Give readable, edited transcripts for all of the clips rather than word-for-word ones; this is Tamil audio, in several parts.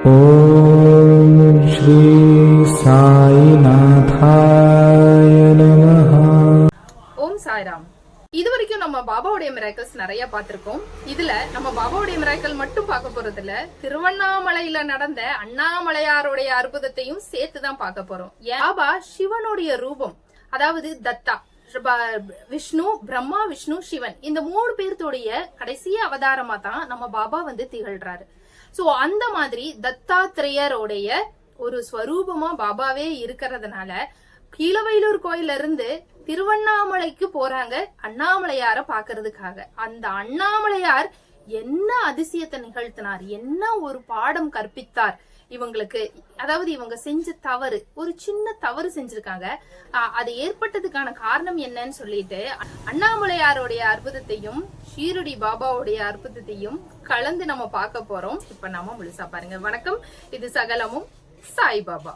ஓம் ஸ்ரீ சாய்நாதாய நமஹ. ஓம் சாய்ராம். இதுவரைக்கும் நம்ம பாபாவுடைய மிராக்கிள்ஸ் நிறைய பார்த்திருக்கோம். இதுல நம்ம பாபாவுடைய மிராக்கிள் மட்டும் பார்க்க போறது இல்ல, திருவண்ணாமலையில நடந்த அண்ணாமலையாருடைய அற்புதத்தையும் சேர்த்துதான் பார்க்க போறோம். பாபா சிவனுடைய ரூபம், அதாவது தத்தா, விஷ்ணு, பிரம்மா, விஷ்ணு, சிவன், இந்த 3 பேர்த்தோடைய கடைசி அவதாரமா தான் நம்ம பாபா வந்து திகழ்றாரு. சோ அந்த மாதிரி தத்தாத்திரேயருடைய ஒரு ஸ்வரூபமா பாபாவே இருக்கிறதுனால கீழவயலூர் கோயில இருந்து திருவண்ணாமலைக்கு போறாங்க அண்ணாமலையார பாக்குறதுக்காக. அந்த அண்ணாமலையார் என்ன அதிசயத்தை நிகழ்த்தினார், என்ன ஒரு பாடம் கற்பித்தார் இவங்களுக்கு, அதாவது இவங்க செஞ்ச தவறு, ஒரு சின்ன தவறு செஞ்சிருக்காங்க, அது ஏற்பட்டதுக்கான காரணம் என்னன்னு சொல்லிட்டு அண்ணாமலையாருடைய அற்புதத்தையும் ஷீரடி பாபாவுடைய அற்புதத்தையும் கலந்து நம்ம பார்க்க போறோம். இப்ப நாம முழுசா பாருங்க. வணக்கம், இது சகலமும் சாய் பாபா.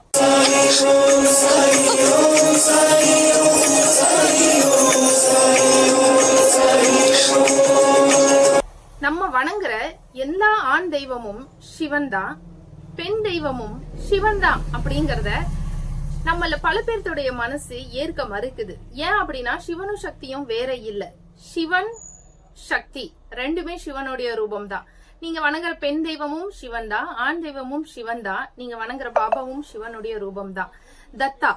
நம்ம வணங்குற எல்லா ஆண் தெய்வமும் சிவன் தான், பெண் தெய்வமும் சிவன் தான் அப்படிங்கறத நம்மள பல பேர்த்தோடைய மனசு ஏற்க மறுக்குது. ஏன் அப்படின்னா சிவனும் சக்தியும் வேற இல்ல. சிவன் சக்தி ரெண்டுமே சிவனுடைய ரூபம் தான். நீங்க வணங்குற பெண் தெய்வமும் சிவன் தான், ஆண் தெய்வமும் சிவன் தான், நீங்க வணங்குற பாபாவும் சிவனுடைய ரூபம் தான். தத்தா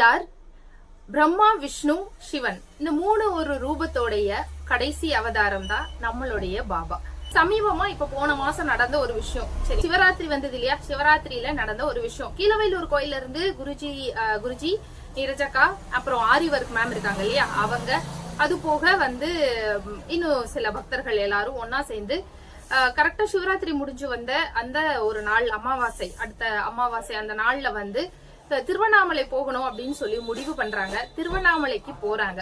யார்? பிரம்மா, விஷ்ணு, சிவன், இந்த 3 ஒரு ரூபத்தோடைய கடைசி அவதாரம் தான் நம்மளுடைய பாபா. சமீபமா இப்ப போன மாசம் நடந்த ஒரு விஷயம், சரி, சிவராத்திரி வந்தது இல்லையா, சிவராத்திரியில நடந்த ஒரு விஷயம். கீழவயலூர் கோயில இருந்து குருஜி நீரஜக்கா, அப்புறம் ஆரிவர்க் மேம் இருக்காங்க இல்லையா, அவங்க, அது போக வந்து இன்னும் சில பக்தர்கள் எல்லாரும் ஒன்னா சேர்ந்து கரெக்டா சிவராத்திரி முடிஞ்சு வந்த அந்த ஒரு நாள் அமாவாசை, அடுத்த அமாவாசை அந்த நாள்ல வந்து திருவண்ணாமலை போகணும் அப்படின்னு சொல்லி முடிவு பண்றாங்க. திருவண்ணாமலைக்கு போறாங்க,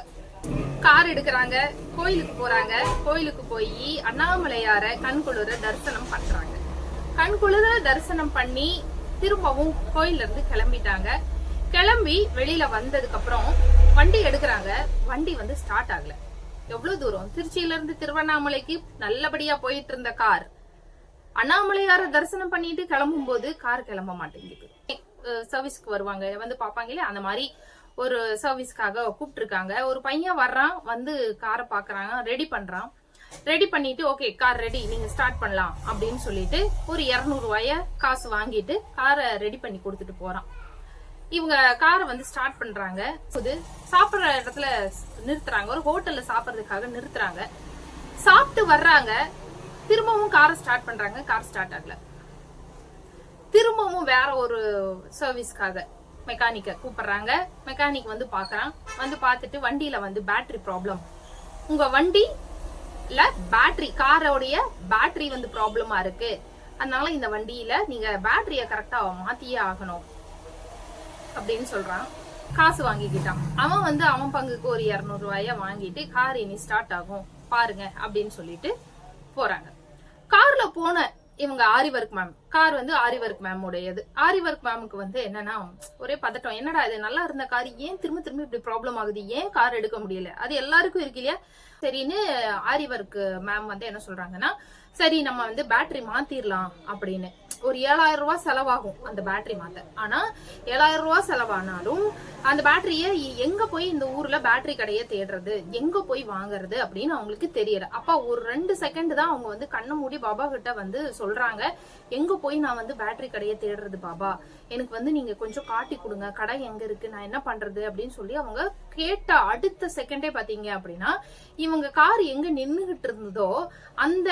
கார் எடுக்கிறாங்க, கோயிலுக்கு போறாங்க. கோயிலுக்கு போய் அண்ணாமலையார கண்குளிர தரிசனம் பண்றாங்க. கண்குளிர தரிசனம் பண்ணி திரும்பவும் கோயில இருந்து கிளம்பிட்டாங்க. கிளம்பி வெளியில வந்ததுக்கு அப்புறம் வண்டி எடுக்கிறாங்க. வண்டி வந்து ஸ்டார்ட் ஆகல. எவ்வளவு தூரம், திருச்சியில இருந்து திருவண்ணாமலைக்கு நல்லபடியா போயிட்டு இருந்த கார் அண்ணாமலையார தரிசனம் பண்ணிட்டு கிளம்பும் போது கார் கிளம்ப மாட்டேங்குது. சர்வீஸ்க்கு வருவாங்க, வந்து பாப்பாங்க இல்லையா, அந்த மாதிரி ஒரு சர்வீஸ்க்காக கூப்பிட்டு இருக்காங்க. ஒரு பையன் வர்றான், வந்து காரை பாக்குறாங்க, ரெடி பண்றான். ரெடி பண்ணிட்டு ஓகே கார் ரெடி, நீங்க ஸ்டார்ட் பண்ணலாம் அப்படின்னு சொல்லிட்டு ஒரு 200 ரூபாய காசு வாங்கிட்டு காரை ரெடி பண்ணி கொடுத்துட்டு போறான். இவங்க காரை வந்து ஸ்டார்ட் பண்றாங்க. சாப்பிடுற இடத்துல நிறுத்துறாங்க, ஒரு ஹோட்டல்ல சாப்பிடறதுக்காக நிறுத்துறாங்க. சாப்பிட்டு வர்றாங்க, திரும்பவும் காரை ஸ்டார்ட் பண்றாங்க, கார் ஸ்டார்ட் ஆகல. திரும்பவும் வேற ஒரு சர்வீஸ்க்காக மெக்கானிக்க கூப்பிடுறாங்க. மெக்கானிக் வந்து பாக்குறான், வந்து பாத்துட்டு வண்டியில வந்து பேட்டரி ப்ராப்ளம், உங்க வண்டியில பேட்டரி, காரோடைய பேட்டரி வந்து ப்ராப்ளமா இருக்கு, அதனால இந்த வண்டியில நீங்க பேட்டரிய கரெக்டா மாத்தியே ஆகணும் அப்படின்னு சொல்றான். காசு வாங்கிக்கிட்டான். அவன் வந்து அவன் பங்குக்கு ஒரு 200 ரூபாய வாங்கிட்டு கார் இனி ஸ்டார்ட் ஆகும் பாருங்க அப்படின்னு சொல்லிட்டு போறாங்க. கார்ல போன இவங்க ஆரிவர்க் மேம், கார் வந்து ஆரிவர்க் மேம் உடையது. ஆரிவர்க் மேமுக்கு வந்து என்னன்னா ஒரே பதட்டம், என்னடா இது நல்லா இருந்த கார் ஏன் திரும்ப திரும்ப இப்படி ப்ராப்ளம் ஆகுது, ஏன் கார் எடுக்க முடியல, அது எல்லாருக்கும் இருக்கு இல்லையா. சரின்னு ஆரிவர்க் மேம் வந்து என்ன சொல்றாங்கன்னா, சரி நம்ம வந்து பேட்டரி மாத்திரலாம் அப்படின்னு. ஒரு 7000 ரூபாய் செலவாகும் அந்த பேட்டரி மாத்த. ஆனா 7000 ரூபாய் செலவானாலும் அந்த பேட்டரிய எங்க போய் இந்த ஊர்ல பேட்டரி கடையை தேடுறது, எங்க போய் வாங்குறது அப்படின்னு அவங்களுக்கு தெரியல. அப்ப ஒரு 2 செகண்ட் தான் அவங்க வந்து கண்ணை மூடி பாபா கிட்ட வந்து சொல்றாங்க, எங்க போய் நான் வந்து பேட்டரி கடையை தேடுறது பாபா, எனக்கு வந்து நீங்க கொஞ்சம் காட்டி கொடுங்க, கடை எங்க இருக்கு, நான் என்ன பண்றது அப்படின்னு சொல்லி அவங்க கேட்ட அடுத்த செகண்டே பாத்தீங்க அப்படின்னா இவங்க கார் எங்க நின்னுகிட்டு இருந்ததோ அந்த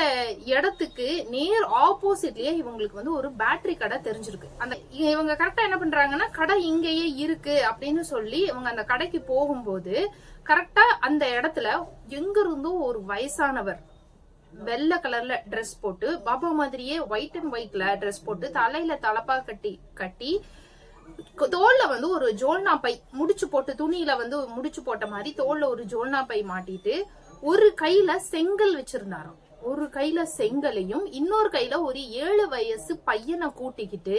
இடத்துக்கு நேர் ஆப்போசிட்லயே இவங்களுக்கு வந்து ஒரு பேட்டரி கடை தெரிஞ்சிருக்கு. அந்த இவங்க கரெக்டா என்ன பண்றாங்கன்னா, கடை இங்கேயே இருக்கு அப்படின்னு சொல்லி இவங்க அந்த கடைக்கு போகும்போது கரெக்டா அந்த இடத்துல எங்க இருந்தும் ஒரு வயசானவர் வெள்ளை கலர்ல ட்ரெஸ் போட்டு, பாபா மாதிரியே ஒயிட் அண்ட் ஒயிட்ல ட்ரெஸ் போட்டு, தலையில தலப்பா கட்டி தோல்ல வந்து ஒரு ஜோல்னா பை முடிச்சு போட்டு, துணியில வந்து முடிச்சு போட்ட மாதிரி தோல்ல ஒரு ஜோல்னா பை மாட்டிட்டு, ஒரு கையில செங்கல் வச்சிருந்தாராம். ஒரு கையில செங்கலையும் இன்னொரு கையில ஒரு 7 வயசு பையனை கூட்டிக்கிட்டு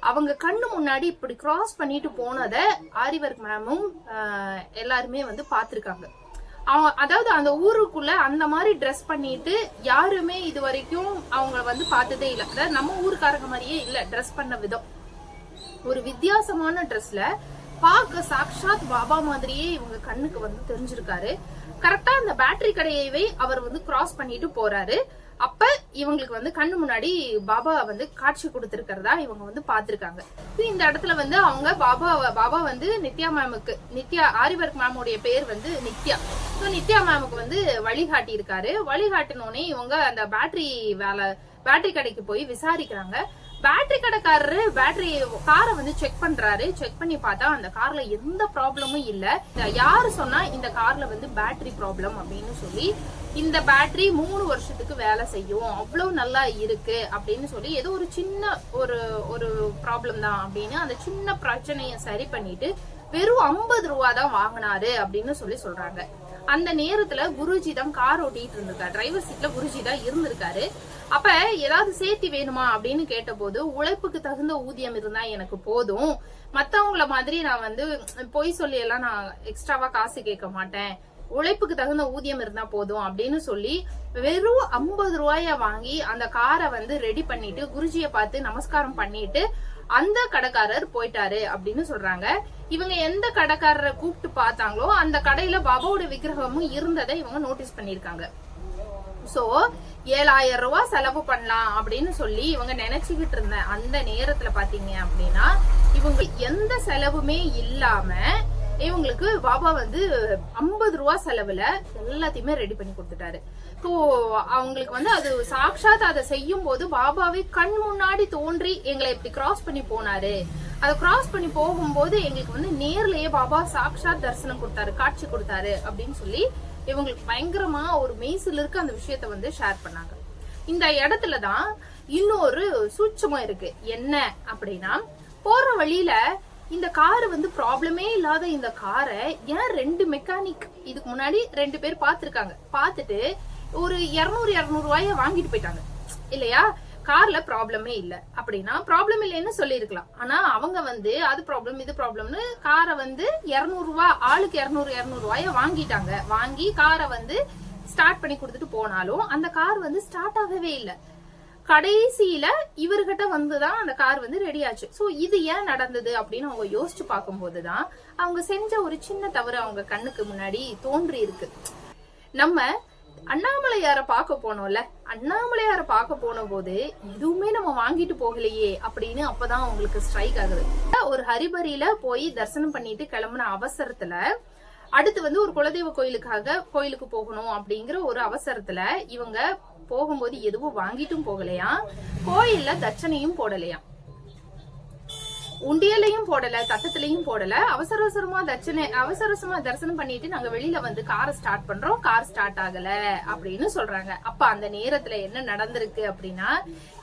அவங்க கண்ணு முன்னாடி இப்படி கிராஸ் பண்ணிட்டு போனத ஆரிவர்க் மேமும் எல்லாருமே வந்து பாத்திருக்காங்க. அதாவது அந்த ஊருக்குள்ள அந்த மாதிரி ட்ரெஸ் பண்ணிட்டு யாருமே இது வரைக்கும் அவங்க வந்து பார்த்ததே இல்ல. அதாவது நம்ம ஊருக்காரங்க மாதிரியே இல்ல ட்ரெஸ் பண்ண விதம். ஒரு வித்தியாசமான ட்ரெஸ்ல பார்க்க சாக்ஷாத் பாபா மாதிரியே இவங்க கண்ணுக்கு வந்து தெரிஞ்சிருக்காரு. கரெக்டா அந்த பேட்டரி கடையவே அவர் வந்து கிராஸ் பண்ணிட்டு போறாரு. அப்ப இவங்களுக்கு வந்து கண்ணு முன்னாடி பாபா வந்து காட்சி கொடுத்திருக்கிறதா இவங்க வந்து பாத்திருக்காங்க. இந்த இடத்துல வந்து அவங்க பாபா வந்து நித்யா மேமுக்கு, நித்யா ஆரிவர்க் மேமுடைய பேர் வந்து நித்யா. நித்யா மேமுக்கு வந்து வழிகாட்டி இருக்காரு. வழிகாட்டினோடனே இவங்க அந்த பேட்டரி கடைக்கு போய் விசாரிக்கிறாங்க. பேட்டரி கடைக்காரரு காரை வந்து செக் பண்றாரு. செக் பண்ணி பார்த்தா அந்த கார்ல எந்த ப்ராப்ளமும் இல்ல. யாரு சொன்னா இந்த கார்ல வந்து பேட்டரி ப்ராப்ளம் அப்படின்னு சொல்லி, இந்த பேட்டரி 3 வருஷத்துக்கு வேலை செய்யும், அவ்வளவு நல்லா இருக்கு அப்படின்னு சொல்லி, ஏதோ ஒரு சின்ன ஒரு ப்ராப்ளம் தான் அப்படின்னு அந்த சின்ன பிரச்சனைய சரி பண்ணிட்டு வெறும் 50 ரூபா தான் வாங்கினாரு அப்படின்னு சொல்றாங்க. அந்த நேரத்துல குருஜி தான் கார் ஓட்டிட்டு இருந்திருக்காரு. டிரைவர் சீட்ல குருஜி தான் இருந்திருக்காரு. அப்ப ஏதாவது சேர்த்தி வேணுமா அப்படின்னு கேட்ட போது, உழைப்புக்கு தகுந்த ஊதியம் இருந்தா எனக்கு போதும், மத்தவங்கள மாதிரி நான் வந்து பொய் சொல்லி எல்லாம் நான் எக்ஸ்ட்ராவா காசு கேட்க மாட்டேன், உழைப்புக்கு தகுந்த ஊதியம் இருந்தா போதும் அப்படின்னு சொல்லி வெறும் 50 ரூபாய வாங்கி அந்த காரை வந்து ரெடி பண்ணிட்டு குருஜிய பார்த்து நமஸ்காரம் பண்ணிட்டு அந்த கடைக்காரர் போயிட்டாரு அப்படின்னு சொல்றாங்க. இவங்க எந்த கடைக்காரரை கூப்பிட்டு பார்த்தாங்களோ அந்த கடையில பாபாவோட விக்கிரகமும் இருந்ததை இவங்க நோட்டீஸ் பண்ணிருக்காங்க. சோ 7000 ரூபாய் செலவு பண்ணலாம் அப்படின்னு சொல்லி இவங்க நினைச்சுக்கிட்டு இருந்த அந்த நேரத்துல பாத்தீங்க அப்படின்னா, இவங்க எந்த செலவுமே இல்லாம இவங்களுக்கு பாபா வந்து 50 ரூபாய் செலவுல எல்லாத்தையுமே ரெடி பண்ணி கொடுத்துட்டாரு. ஸோ அவங்களுக்கு வந்து அது சாக்ஷாத் அதை செய்யும் போது பாபாவே கண் முன்னாடி தோன்றி எங்களை இப்படி கிராஸ் பண்ணி போனாரு. அதை கிராஸ் பண்ணி போகும்போது எங்களுக்கு வந்து நேர்லயே பாபா சாக்ஷாத் தரிசனம் கொடுத்தாரு, காட்சி கொடுத்தாரு அப்படின்னு சொல்லி இவங்களுக்கு பயங்கரமா ஒரு மெய்சில் இருக்க அந்த விஷயத்த வந்து ஷேர் பண்ணாங்க. இந்த இடத்துலதான் இன்னொரு சூட்சமா இருக்கு. என்ன அப்படின்னா, போற வழியில இந்த கார் வந்து ப்ராப்ளமே இல்லாத இந்த காரை ஏன் 2 மெக்கானிக் இதுக்கு முன்னாடி 2 பேர் பாத்துருக்காங்க. பாத்துட்டு ஒரு 200 ரூபாய வாங்கிட்டு போயிட்டாங்க இல்லையா. கார்ல ப்ராப்ளமே இல்ல அப்படின்னா ப்ராப்ளம் இல்லைன்னு சொல்லி இருக்கலாம். ஆனா அவங்க வந்து அது ப்ராப்ளம் இது ப்ராப்ளம்னு காரை வந்து 200 ரூபாய் ஆளுக்கு 200 ரூபாய வாங்கிட்டாங்க. வாங்கி காரை வந்து ஸ்டார்ட் பண்ணி கொடுத்துட்டு போனாலும் அந்த கார் வந்து ஸ்டார்ட் ஆகவே இல்லை. கடைசியில இவர்கிட்ட வந்துதான் அந்த கார் வந்து ரெடி ஆச்சு. சோ இது ஏன் நடந்தது அப்படின்னு அவங்க யோசிச்சு பார்க்கும்போதுதான் அவங்க செஞ்ச ஒரு சின்ன தவறு அவங்க கண்ணுக்கு முன்னாடி தோன்றி இருக்கு. நம்ம அண்ணாமலையார பார்க்க போனோம்ல, அண்ணாமலையார பார்க்க போன போது எதுவுமே நம்ம வாங்கிட்டு போகலையே அப்படின்னு அப்பதான் அவங்களுக்கு ஸ்ட்ரைக் ஆகுது. ஒரு ஹரிபரியில போய் தரிசனம் பண்ணிட்டு கிளம்புன அவசரத்துல அடுத்து வந்து ஒரு குலதெய்வ கோயிலுக்கு போகணும் அப்படிங்கிற ஒரு அவசரத்துல இவங்க போகும்போது எதுவும் வாங்கிட்டும் போகலையா, கோயில்ல தட்சணையும் போடலையா, உண்டியலையும் போடல, தட்டத்திலையும் போடல. அவசரமா தரிசனம் பண்ணிட்டு நாங்க வெளியில வந்து காரை ஸ்டார்ட் பண்றோம், கார் ஸ்டார்ட் ஆகல அப்படின்னு சொல்றாங்க. அப்ப அந்த நேரத்துல என்ன நடந்திருக்கு அப்படின்னா,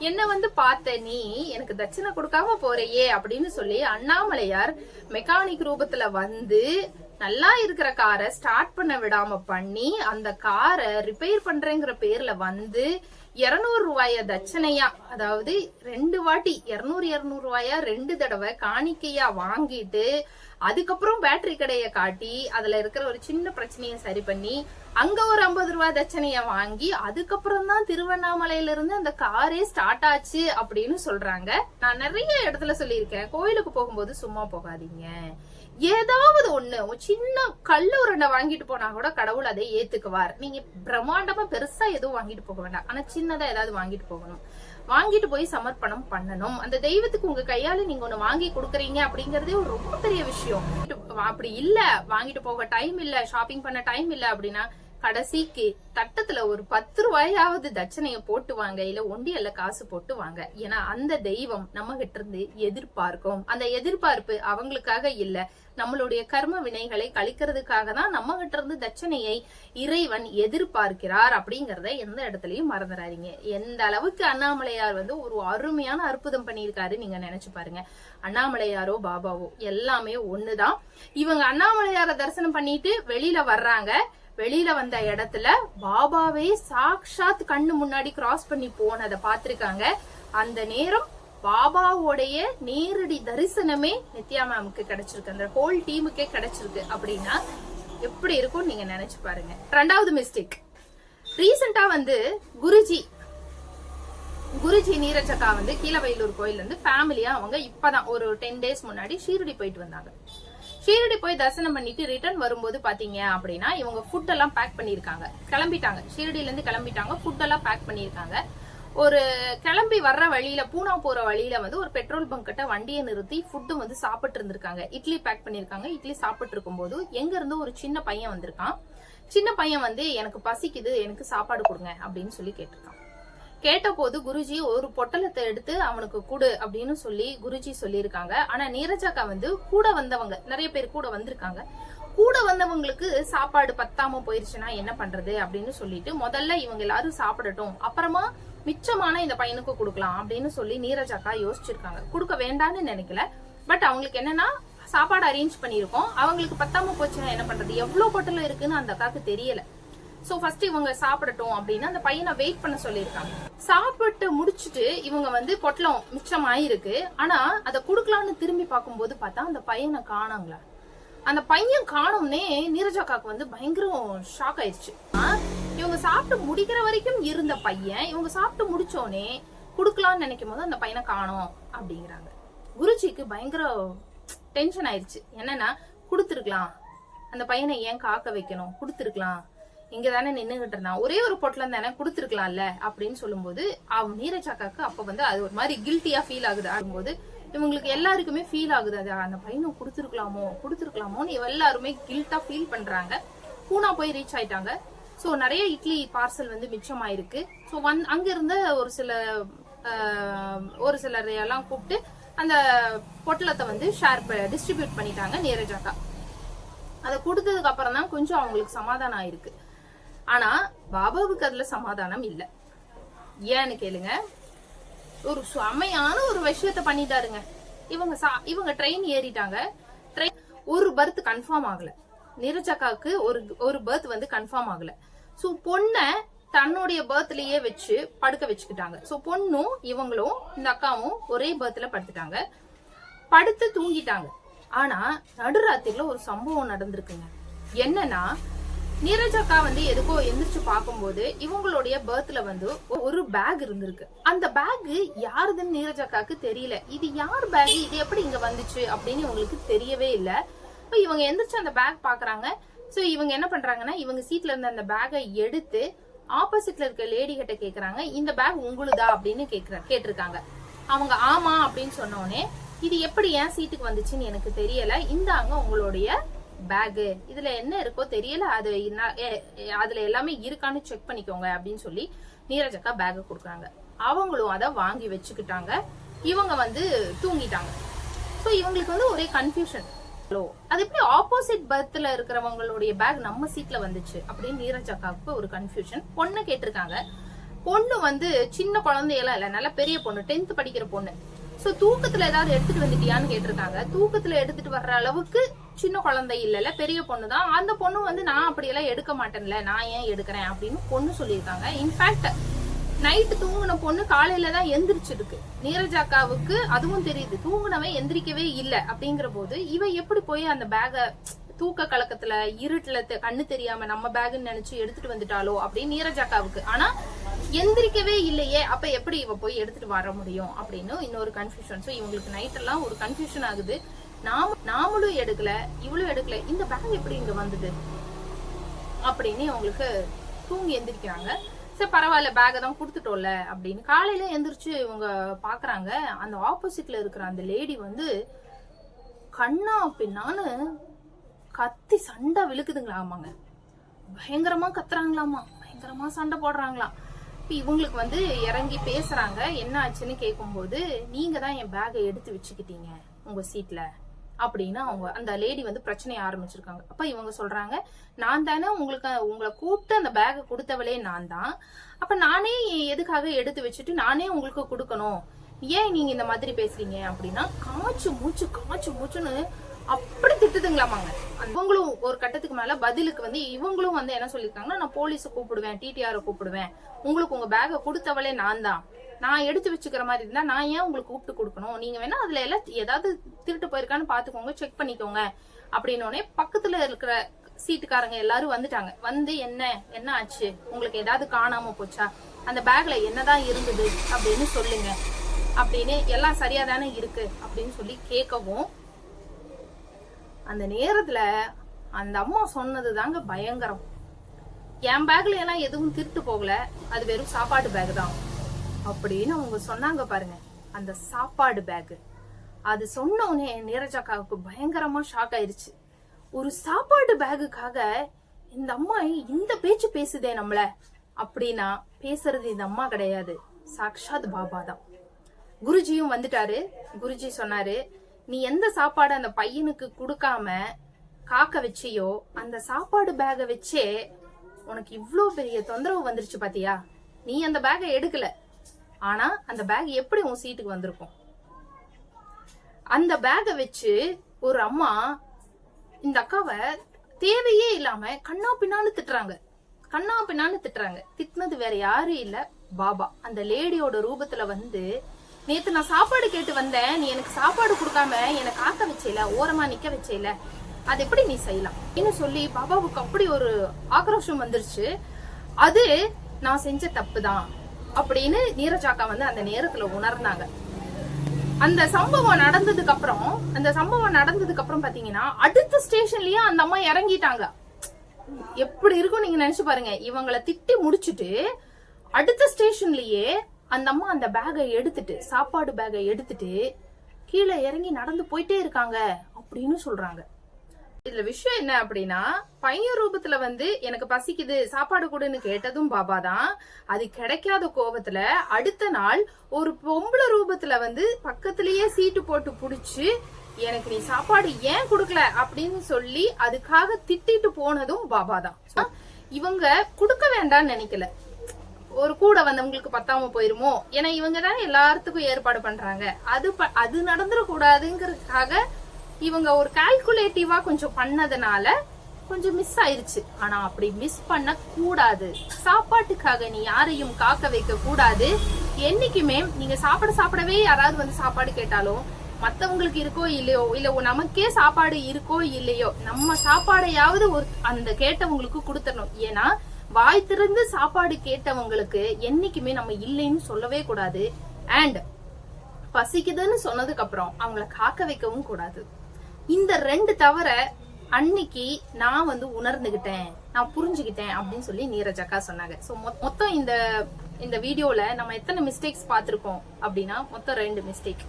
என்ன வந்து பார்த்த நீ எனக்கு தட்சணை கொடுக்காம போறையே அப்படின்னு சொல்லி அண்ணாமலையார் மெக்கானிக் ரூபத்துல வந்து நல்லா இருக்கிற காரை ஸ்டார்ட் பண்ண விடாம பண்ணி அந்த காரை ரிப்பேர் பண்றேங்கிற பேர்ல வந்து 200 ரூபாய தட்சணையா, அதாவது 2 வாட்டி 200 ரூபாயா 2 தடவை காணிக்கையா வாங்கிட்டு அதுக்கப்புறம் பேட்டரி கடைய காட்டி அதுல இருக்கிற ஒரு சின்ன பிரச்சனைய சரி பண்ணி அங்க ஒரு 50 ரூபாய் தட்சணைய வாங்கி அதுக்கப்புறம் தான் திருவண்ணாமலையில இருந்து அந்த காரே ஸ்டார்ட் ஆச்சு அப்படின்னு சொல்றாங்க. நான் நிறைய இடத்துல சொல்லியிருக்கேன், கோயிலுக்கு போகும்போது சும்மா போகாதீங்க. ஏதாவது ஒண்ணு சின்ன கல்லு உருண்டை வாங்கிட்டு போனா கூட கடவுள் அதை ஏத்துக்குவார். நீங்க பிரம்மாண்டமா பெருசா எதுவும் வாங்கிட்டு போக வேண்டாம், ஆனா சின்னதா ஏதாவது வாங்கிட்டு போகணும். வாங்கிட்டு போய் சமர்ப்பணம் பண்ணணும். அந்த தெய்வத்துக்கு உங்க கையால நீங்க ஒண்ணு வாங்கி கொடுக்குறீங்க அப்படிங்கறதே ஒரு ரொம்ப பெரிய விஷயம். அப்படி இல்ல, வாங்கிட்டு போக டைம் இல்ல, ஷாப்பிங் பண்ண டைம் இல்ல அப்படின்னா கடைசிக்கு தட்டத்துல ஒரு 10 ரூபாயாவது தட்சணைய போட்டு வாங்க, இல்ல ஒண்டியல்ல காசு போட்டு வாங்க. ஏன்னா அந்த தெய்வம் நம்ம கிட்ட இருந்து எதிர்பார்க்கும். அந்த எதிர்பார்ப்பு அவங்களுக்காக இல்ல, நம்மளுடைய கர்ம வினைகளை கழிக்கிறதுக்காக தான் நம்ம கிட்ட இருந்து தட்சணையை இறைவன் எதிர்பார்க்கிறார் அப்படிங்கறத எந்த இடத்துலயும் மறந்துடாதீங்க. எந்த அளவுக்கு அண்ணாமலையார் வந்து ஒரு அருமையான அற்புதம் பண்ணியிருக்காரு நீங்க நினைச்சு பாருங்க. அண்ணாமலையாரோ பாபாவோ எல்லாமே ஒண்ணுதான். இவங்க அண்ணாமலையார தரிசனம் பண்ணிட்டு வெளியில வர்றாங்க. வெளியில வந்த இடத்துல பாபாவே சாக்ஷாத் கண்ணு முன்னாடி கிராஸ் பண்ணி போனதை பாத்திருக்காங்க. அந்த நேரம் பாபாவோடைய நேரடி தரிசனமே நித்யா மேமுக்கு கிடைச்சிருக்கு, அந்த ஹோல் டீமுக்கே கிடைச்சிருக்கு. அப்படின்னா எப்படி இருக்கும் நீங்க நினைச்சு பாருங்க. ரெண்டாவது மிஸ்டேக், ரீசெண்டா வந்து குருஜி நீரஜ் அக்கா வந்து கீழவயலூர் கோயில்ல இருந்து ஃபேமிலியா அவங்க இப்பதான் ஒரு 10 days முன்னாடி ஷீரடி போயிட்டு வந்தாங்க. ஷீரடி போய் தரிசனம் பண்ணிட்டு ரிட்டர்ன் வரும்போது பாத்தீங்க அப்படின்னா இவங்க ஃபுட் எல்லாம் பேக் பண்ணிருக்காங்க, கிளம்பிட்டாங்க. ஷீரடியில இருந்து கிளம்பிட்டாங்க, ஃபுட் எல்லாம் பேக் பண்ணிருக்காங்க. ஒரு கிளம்பி வர்ற வழியில, பூனா போற வழியில வந்து ஒரு பெட்ரோல் பங்க் கிட்ட வண்டியை நிறுத்தி ஃபுட்டு வந்து சாப்பிட்டு இருந்திருக்காங்க. இட்லி பேக் பண்ணிருக்காங்க. இட்லி சாப்பிட்டு இருக்கும் போது எங்க இருந்து ஒரு சின்ன பையன் வந்திருக்கான். சின்ன பையன் வந்து எனக்கு பசிக்குது, எனக்கு சாப்பாடு கொடுங்க அப்படின்னு சொல்லி கேட்டிருக்கான். கேட்ட போது குருஜி ஒரு பொட்டலத்தை எடுத்து அவனுக்கு கொடு அப்படின்னு சொல்லி குருஜி சொல்லியிருக்காங்க. ஆனா நீரஜ் அக்கா வந்து கூட வந்தவங்க நிறைய பேர் கூட வந்திருக்காங்க. கூட வந்தவங்களுக்கு சாப்பாடு பத்தாம போயிருச்சுன்னா என்ன பண்றது அப்படின்னு சொல்லிட்டு முதல்ல இவங்க எல்லாரும் சாப்பிடட்டும், அப்புறமா மிச்சமான இந்த பையனுக்கு கொடுக்கலாம் அப்படின்னு சொல்லி நீரஜ் அக்கா யோசிச்சிருக்காங்க. கொடுக்க வேண்டாம்னு நினைக்கல. பட் அவங்களுக்கு என்னன்னா சாப்பாடு அரேஞ்ச் பண்ணிருக்கோம், அவங்களுக்கு பத்தாம போச்சுன்னா என்ன பண்றது, எவ்வளவு பொட்டலம் இருக்குன்னு அந்த அக்காக்கு தெரியல. சோ ஃபர்ஸ்ட் இவங்க சாப்பிடட்டும் அப்படின்னு அந்த பையனை வெயிட் பண்ண சொல்லியிருக்காங்க. சாப்பிட்டு முடிச்சுட்டு இவங்க வந்து பொட்டலம் மிச்சம் ஆயிருக்கு. ஆனா அதை குடுக்கலாம்னு திரும்பி பார்க்கும்போது பார்த்தா அந்த பையனை காணாங்களா. அந்த பையன் காணோம்னே நீரஜ் அக்காக்கு வந்து பயங்கரம் ஷாக் ஆயிடுச்சு. இவங்க சாப்பிட்டு முடிக்கிற வரைக்கும் இருந்த பையன் இவங்க சாப்பிட்டு முடிச்சோடனே குடுக்கலாம்னு நினைக்கும் போது அந்த பையனை காணோம் அப்படிங்கிறாங்க. குருஜிக்கு பயங்கர டென்ஷன் ஆயிடுச்சு. என்னன்னா கொடுத்துருக்கலாம், அந்த பையனை ஏன் காக்க வைக்கணும், கொடுத்துருக்கலாம், இங்கதானே நின்னுகிட்டு இருந்தான், ஒரே ஒரு பொட்டலம் தானே, கொடுத்துருக்கலாம்ல அப்படின்னு சொல்லும்போது நீரஜ் அக்காக்கு அப்ப வந்து அது ஒரு மாதிரி கில்ட்டியா ஃபீல் ஆகுது. ஆகும்போது இவங்களுக்கு எல்லாருக்குமே ஃபீல் ஆகுது, அது அந்த பையனை கொடுத்துருக்கலாமோன்னு எல்லாருமே கில்ட்டா ஃபீல் பண்றாங்க. பூனா போய் ரீச் ஆயிட்டாங்க. சோ நிறைய இட்லி பார்சல் வந்து மிச்சமாயிருக்கு. சோ அங்க இருந்த ஒரு சிலர் எல்லாம் கூப்பிட்டு அந்த பொட்டலத்தை வந்து டிஸ்ட்ரிபியூட் பண்ணிட்டாங்க நீரஜ் அக்கா. அதை கொடுத்ததுக்கு அப்புறம் தான் கொஞ்சம் அவங்களுக்கு சமாதானம் ஆயிருக்கு. ஆனா பாபாவுக்கு அதுல சமாதானம் இல்ல. ஏன்னு கேளுங்க, ஒரு செமையான ஒரு விஷயத்த பண்ணிட்டாருங்க. இவங்க ட்ரெயின் ஏறிட்டாங்க. ஒரு பர்த் கன்ஃபார்ம் ஆகல, நீரஜ் அக்காவுக்கு ஒரு பர்த் வந்து கன்ஃபார்ம் ஆகல. சோ பொண்ண தன்னுடைய பர்த்லயே வச்சு படுக்க வச்சுக்கிட்டாங்க. சோ பொண்ணும் இவங்களும் இந்த அக்காவும் ஒரே பர்த்ல படுத்துட்டாங்க. படுத்து தூங்கிட்டாங்க. ஆனா நடுராத்திரில ஒரு சம்பவம் நடந்திருக்குங்க. என்னன்னா நீரஜ் அக்கா வந்து எதுக்கோ எந்திரிச்சு பார்க்கும்போது இவங்களுடைய பர்த்ல வந்து ஒரு பேக் இருந்திருக்கு. அந்த பேக் யாருதுன்னு நீரஜ் அக்காக்கு தெரியல. இது யார் பேக், இது எப்படி இங்க வந்துச்சு அப்படின்னு இவங்களுக்கு தெரியவே இல்ல. இவங்க எந்திரிச்சு அந்த பேக் பாக்குறாங்க. சோ இவங்க என்ன பண்றாங்கன்னா இவங்க சீட்ல இருந்த அந்த பேக்கை எடுத்து ஆப்போசிட்ல இருக்க லேடி கிட்ட கேக்குறாங்க, இந்த பேக் உங்களுதா அப்படின்னு கேட்டிருக்காங்க. அவங்க ஆமா அப்படின்னு சொன்ன உடனே இது எப்படி என் சீட்டுக்கு வந்துச்சுன்னு எனக்கு தெரியல, இந்தாங்க உங்களுடைய பேகு, இதுல என்ன இருக்கோ தெரியல, அதுல எல்லாமே இருக்கான்னு செக் பண்ணிக்கோங்க அப்படின்னு சொல்லி நீரஜ் அக்கா பேக கொடுக்குறாங்க. அவங்களும் அதை வாங்கி வச்சுக்கிட்டாங்க. இவங்க வந்து தூங்கிட்டாங்க. சோ இவங்களுக்கு வந்து ஒரே கன்ஃபியூஷன், அது எப்படி ஆப்போசிட் பர்த்ல இருக்கிறவங்களுடைய பேக் நம்ம சீட்ல வந்துச்சு அப்படின்னு நீரஜ் அக்காவுக்கு ஒரு கன்ஃபியூஷன். பொண்ணு கேட்டிருக்காங்க. பொண்ணு வந்து சின்ன குழந்தையெல்லாம் இல்ல, நல்ல பெரிய பொண்ணு, 10th படிக்கிற பொண்ணு. சோ தூக்கத்துல ஏதாவது எடுத்துட்டு வந்துட்டியான்னு கேட்டிருக்காங்க. தூக்கத்துல எடுத்துட்டு வர்ற அளவுக்கு சின்ன குழந்தை இல்ல, பெரிய பொண்ணுதான். அந்த பொண்ணு வந்து நான் அப்படியெல்லாம் எடுக்க மாட்டேன்ல, நான் ஏன் எடுக்கிறேன் அப்படின்னு பொண்ணு சொல்லியிருக்காங்க. இன்ஃபேக்ட் நைட்டு தூங்குன பொண்ணு காலையில தான் எந்திரிச்சிருக்கு. நீரஜ் அக்காவுக்கு அதுவும் தெரியுது, தூங்குனவன் எந்திரிக்கவே இல்ல. அப்படிங்கிற போது இவ எப்படி போய் அந்த பேக தூக்க கலக்கத்துல இருட்டுல கண்ணு தெரியாம நம்ம பேக்னு நினைச்சு எடுத்துட்டு வந்துட்டாலோ அப்படின்னு நீரஜ் அக்காவுக்கு. ஆனா எந்திரிக்கவே இல்லையே, அப்ப எப்படி இவ போய் எடுத்துட்டு வர முடியும் அப்படின்னு இன்னொரு கன்ஃபியூஷன். சோ இவங்களுக்கு நைட் எல்லாம் ஒரு கன்ஃபியூஷன் ஆகுது. நாமளும் எடுக்கல, இவளும் எடுக்கல, இந்த பேக் எப்படி இங்க வந்தது அப்படின்னு அவங்களுக்கு தூங்கி எந்திரிக்கிறாங்க. சரி பரவாயில்ல, பேக தான் கொடுத்துட்டோம்ல அப்படின்னு. காலையில எந்திரிச்சு இவங்க பாக்குறாங்க, அந்த ஆப்போசிட்ல இருக்கிற அந்த லேடி வந்து கண்ணா பின்னான்னு கத்தி சண்டை விழுக்குதுங்களாமாங்க. பயங்கரமா கத்துறாங்களாமா, பயங்கரமா சண்டை போடுறாங்களாம். இவங்களுக்கு வந்து இறங்கி பேசுறாங்க. என்ன ஆச்சுன்னு கேட்கும்போது, நீங்க தான் என் பேகை எடுத்து வச்சுக்கிட்டீங்க உங்க சீட்ல அப்படின்னு அவங்க அந்த லேடி வந்து பிரச்சனைய ஆரம்பிச்சிருக்காங்க. அப்ப இவங்க சொல்றாங்க, நான் தானே உங்களை கூப்பிட்டு அந்த பேகை கொடுத்தவளே நான் தான், அப்ப நானே எதுக்காக எடுத்து வச்சுட்டு நானே உங்களுக்கு கொடுக்கணும், ஏன் நீங்க இந்த மாதிரி பேசுறீங்க அப்படின்னா காய்ச்சு மூச்சுன்னு அப்படி திட்டுதுங்களாமாங்க. இவங்களும் ஒரு கட்டத்துக்கு மேல பதிலுக்கு வந்து இவங்களும் வந்து என்ன சொல்லிருக்காங்கன்னா, நான் போலீஸை கூப்பிடுவேன், டிடிஆரை கூப்பிடுவேன், உங்களுக்கு உங்க பேகை கொடுத்தவளே நான் தான், நான் எடுத்து வச்சுக்கிற மாதிரி இருந்தா நான் ஏன் உங்களுக்கு கூப்பிட்டு கொடுக்கணும், நீங்க வேணா அதுல எல்லாம் ஏதாவது திருட்டு போயிருக்கான்னு பாத்துக்கோங்க, செக் பண்ணிக்கோங்க அப்படின்னோடனே பக்கத்துல இருக்கிற சீட்டுக்காரங்க எல்லாரும் வந்துட்டாங்க. வந்து என்ன ஆச்சு, உங்களுக்கு ஏதாவது காணாம போச்சா, அந்த பேக்ல என்னதான் இருந்தது அப்படின்னு சொல்லுங்க அப்படின்னு, எல்லாம் சரியா தானே இருக்கு அப்படின்னு சொல்லி கேட்கவும், அந்த நேரத்துல அந்த அம்மா சொன்னது தாங்க பயங்கரம். என் பேக்ல எல்லாம் எதுவும் திருட்டு போகல, அது வெறும் சாப்பாடு பேக் தான் அப்படின்னு அவங்க சொன்னாங்க பாருங்க. அந்த சாப்பாடு பேக், அது சொன்ன உடனே நீரஜாக்காவுக்கு பயங்கரமா ஷாக் ஆயிருச்சு. ஒரு சாப்பாடு பேகுக்காக இந்த அம்மா இந்த பேச்சு பேசுதே நம்மள அப்படின்னா, பேசுறது இந்த அம்மா கிடையாது, சாக்ஷாத் பாபா தான். குருஜியும் வந்துட்டாரு. குருஜி சொன்னாரு, நீ எந்த சாப்பாடு அந்த பையனுக்கு கொடுக்காம காக்க வச்சியோ, அந்த சாப்பாடு பேக வச்சே உனக்கு இவ்ளோ பெரிய தொந்தரவு வந்துருச்சு பாத்தியா. நீ அந்த பேகை எடுக்கல, ஆனா அந்த பேக் எப்படி உன் சீட்டுக்கு வந்திருக்கும். அந்த பேகை வச்சு ஒரு அம்மா இந்த அக்காவை தேவையே இல்லாம கண்ணா பின்னான்னு திட்டுறாங்க. திட்டினது வேற யாரும் இல்ல, பாபா. அந்த லேடியோட ரூபத்துல வந்து, நேத்து நான் சாப்பாடு கேட்டு வந்தேன், நீ எனக்கு சாப்பாடு கொடுக்காம எனக்கு காக்க வச்சேல, ஓரமா நிக்க வச்சேல, அது எப்படி நீ செய்யலாம் அப்படின்னு சொல்லி பாபாவுக்கு அப்படி ஒரு ஆக்ரோஷம் வந்துருச்சு. அது நான் செஞ்ச தப்பு தான் அப்படின்னு நீரஜாக்கா வந்து அந்த நேரத்துல உணர்ந்தாங்க. அந்த சம்பவம் நடந்ததுக்கு அப்புறம் பாத்தீங்கன்னா அடுத்த ஸ்டேஷன்லயே அந்த அம்மா இறங்கிட்டாங்க. எப்படி இருக்கும் நீங்க நினைச்சு பாருங்க. இவங்களை திட்டி முடிச்சுட்டு அடுத்த ஸ்டேஷன்லயே அந்த அம்மா அந்த பேகை எடுத்துட்டு, சாப்பாடு பேகை எடுத்துட்டு கீழே இறங்கி நடந்து போயிட்டே இருக்காங்க அப்படின்னு சொல்றாங்க. இதுல விஷயம் என்ன அப்படின்னா, பையன் ரூபத்துல வந்து எனக்கு பசிக்குது சாப்பாடு கொடுன்னு கேட்டதும் பாபா தான். அது கிடைக்காத கோபத்துல அடுத்த நாள் ஒரு பொம்பளை ரூபத்துல வந்து பக்கத்திலேயே சீட்டு போட்டு புடிச்சு, எனக்கு நீ சாப்பாடு ஏன் கொடுக்கல அப்படின்னு சொல்லி அதுக்காக திட்டிட்டு போனதும் பாபா தான். இவங்க கொடுக்க வேண்டாம்னு நினைக்கல, ஒரு கூட வந்தவங்களுக்கு பத்தாம போயிருமோ, ஏன்னா இவங்க தான் எல்லாத்துக்கும் ஏற்பாடு பண்றாங்க, அது நடந்துடக்கூடாதுங்கிறதுக்காக இவங்க ஒரு கால்குலேட்டிவா கொஞ்சம் பண்ணதுனால கொஞ்சம் மிஸ் ஆயிருச்சு. ஆனா அப்படி மிஸ் பண்ண கூடாது. சாப்பாட்டுக்காக நீ யாரையும் காக்க வைக்க கூடாது. என்னைக்குமே நீங்க சாப்பிடவே யாராவது வந்து சாப்பாடு கேட்டாலும், மத்தவங்களுக்கு இருக்கோ இல்லையோ, இல்ல நமக்கே சாப்பாடு இருக்கோ இல்லையோ, நம்ம சாப்பாடையாவது அந்த கேட்டவங்களுக்கு கொடுத்துடணும். ஏன்னா வாய் திறந்து சாப்பாடு கேட்டவங்களுக்கு என்னைக்குமே நம்ம இல்லைன்னு சொல்லவே கூடாது. அண்ட் பசிக்குதுன்னு சொன்னதுக்கு அப்புறம் அவங்கள காக்க வைக்கவும் கூடாது. இந்த 2 தவிர அன்னைக்கு நான் வந்து உணர்ந்துகிட்டேன், நான் புரிஞ்சுக்கிட்டேன் அப்படின்னு சொல்லி நீரஜாக்கா சொன்னாங்க. சோ மொத்தம் இந்த வீடியோல நம்ம எத்தனை மிஸ்டேக்ஸ் பார்த்திருக்கோம் அப்படின்னா, மொத்தம் 2 மிஸ்டேக்.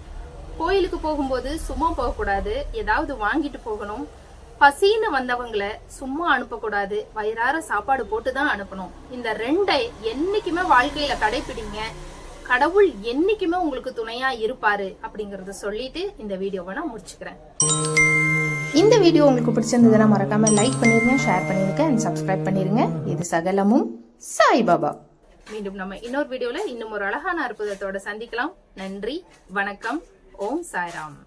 கோயிலுக்கு போகும்போது சும்மா போக கூடாது, ஏதாவது வாங்கிட்டு போகணும். பசின்னு வந்தவங்களை சும்மா அனுப்பக்கூடாது, வயிறார சாப்பாடு போட்டுதான் அனுப்பணும். இந்த 2 என்னைக்குமே வாழ்க்கையில கடைபிடிங்க. கடவுள் என்னைக்குமே உங்களுக்கு துணையா இருப்பாரு அப்படிங்கறத சொல்லிட்டு இந்த வீடியோவை நான் முடிச்சுக்கிறேன். இந்த வீடியோ உங்களுக்கு பிடிச்சிருந்ததுன்னா மறக்காம லைக் பண்ணிருங்க, ஷேர் பண்ணிருங்க அண்ட் சப்ஸ்கிரைப் பண்ணிருங்க. இது சகலமும் சாய்பாபா. மீண்டும் நம்ம இன்னொரு வீடியோல இன்னும் ஒரு அழகான அற்புதத்தோட சந்திக்கலாம். நன்றி, வணக்கம், ஓம் சாய்ராம்.